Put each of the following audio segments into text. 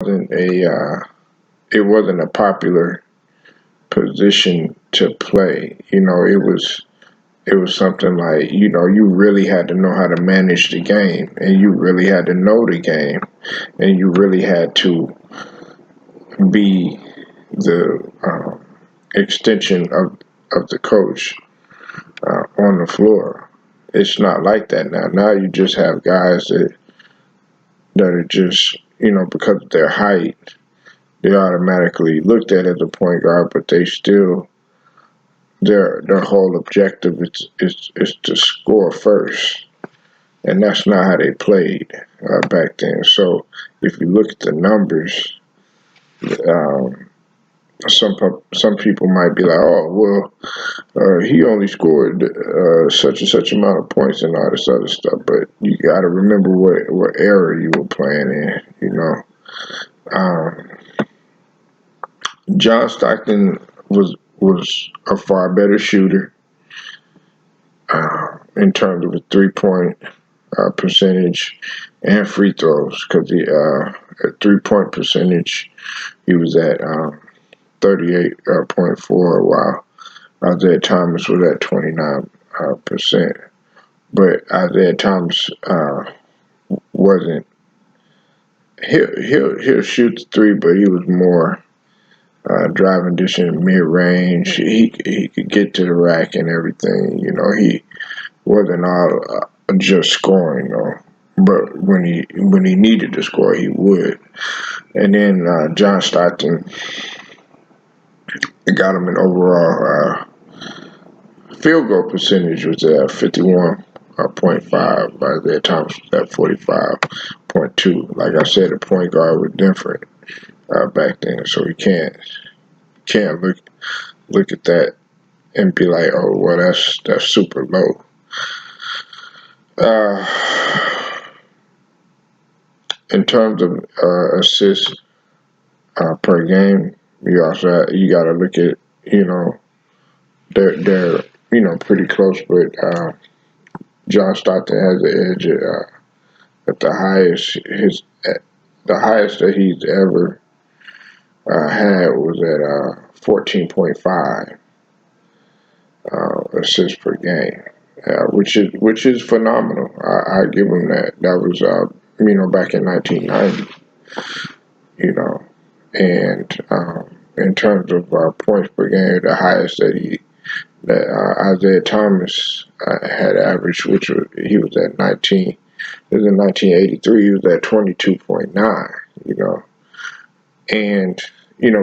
wasn't it wasn't a popular position to play. It was something like, you really had to know how to manage the game, and you really had to know the game, and you really had to be the extension of the coach on the floor. It's not like that now. Now you just have guys that are just, because of their height, they automatically looked at as a point guard, but they still their whole objective is to score first, and that's not how they played back then. So if you look at the numbers, um, some people might be like, oh well, he only scored such and such amount of points and all this other stuff. But you got to remember what era you were playing in. Um, John Stockton was a far better shooter in terms of his 3-point percentage and free throws, because the 3-point percentage he was at 38.4, while Isaiah Thomas was at 29%. But Isaiah Thomas wasn't. He'll shoot the three, but he was more driving distance, mid range. He could get to the rack and everything. He wasn't all just scoring though. But when he needed to score, he would. And then John Stockton got him an overall field goal percentage was at 51.5. Isaiah Thomas was at 45.2. Like I said, the point guard was different back then, so you can't look at that and be like, oh well, that's super low. Uh, in terms of assists per game, you got to look at, they're pretty close, but John Stockton has the edge at the highest. The highest that he's ever had was at 14.5 assists per game, which is phenomenal. I give him that. That was back in 1990. And in terms of points per game, the highest that Isaiah Thomas had averaged, he was at 19. It was in 1983. He was at 22.9. And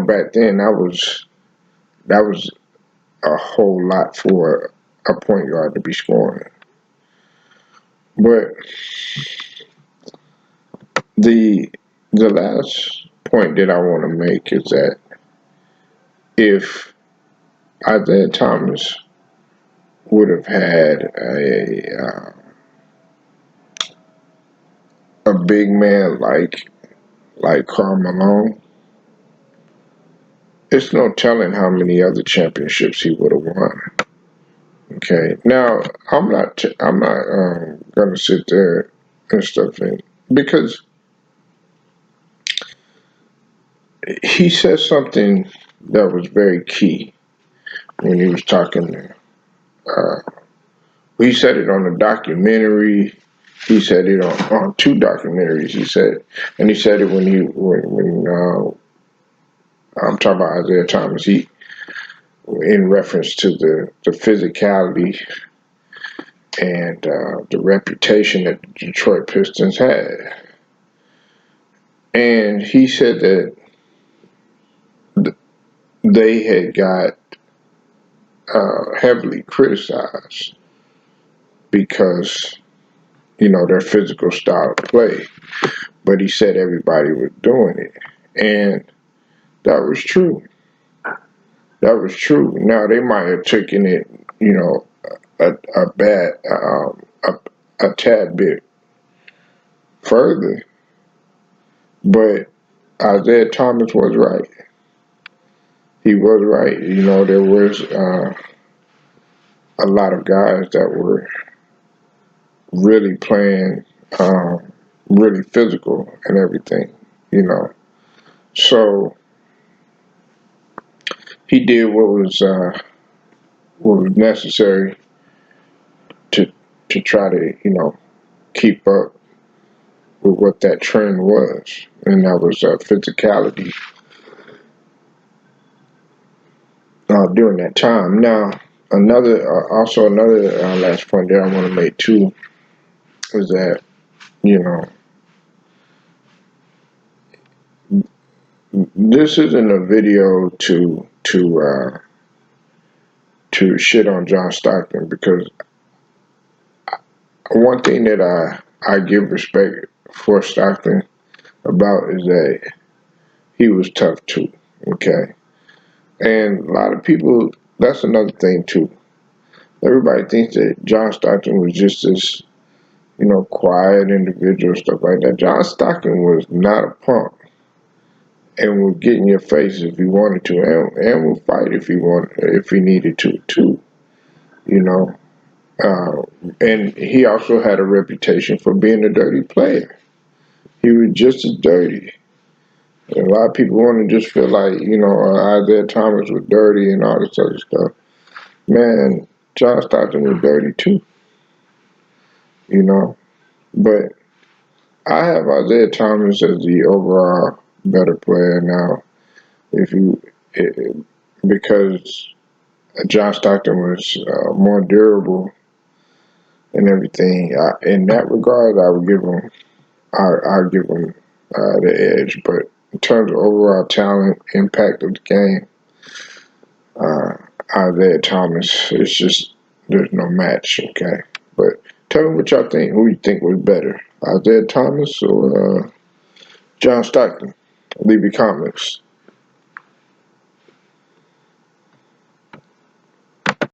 back then that was a whole lot for a point guard to be scoring. But the last point that I want to make is that if Isaiah Thomas would have had a big man like Karl Malone, it's no telling how many other championships he would have won. Okay, now I'm not gonna sit there and stuff because he said something that was very key when he was talking. He said it on a documentary. He said it on two documentaries. He said it when I'm talking about Isaiah Thomas. He, in reference to the physicality and the reputation that the Detroit Pistons had, and he said that they had got heavily criticized because their physical style of play, but he said everybody was doing it, and that was true. That was true. Now they might have taken it, a bad, a tad bit further, but Isaiah Thomas was right. He was right. There was a lot of guys that were really playing, really physical and everything. So he did what was necessary to try to keep up with what that trend was, and that was physicality during that time. Now, another last point that I want to make too is that you know this isn't a video to shit on John Stockton, because one thing that I give respect for Stockton about is that he was tough too. Okay, and a lot of people, that's another thing too. Everybody thinks that John Stockton was just this quiet individual, stuff like that. John Stockton was not a punk, and would get in your face if he wanted to, and would fight if he needed to too. You know, uh, and he also had a reputation for being a dirty player. He was just as dirty. And a lot of people want to just feel like Isaiah Thomas was dirty and all this other stuff. Man, John Stockton was dirty too. You know, but I have Isaiah Thomas as the overall better player now. If you, it, because John Stockton was more durable and everything. In that regard, I would give him, I'll give him the edge. But in terms of overall talent, impact of the game, uh, Isaiah Thomas, it's just there's no match. Okay, but tell me what y'all think. Who you think was better, Isaiah Thomas or John Stockton? Leave your comments.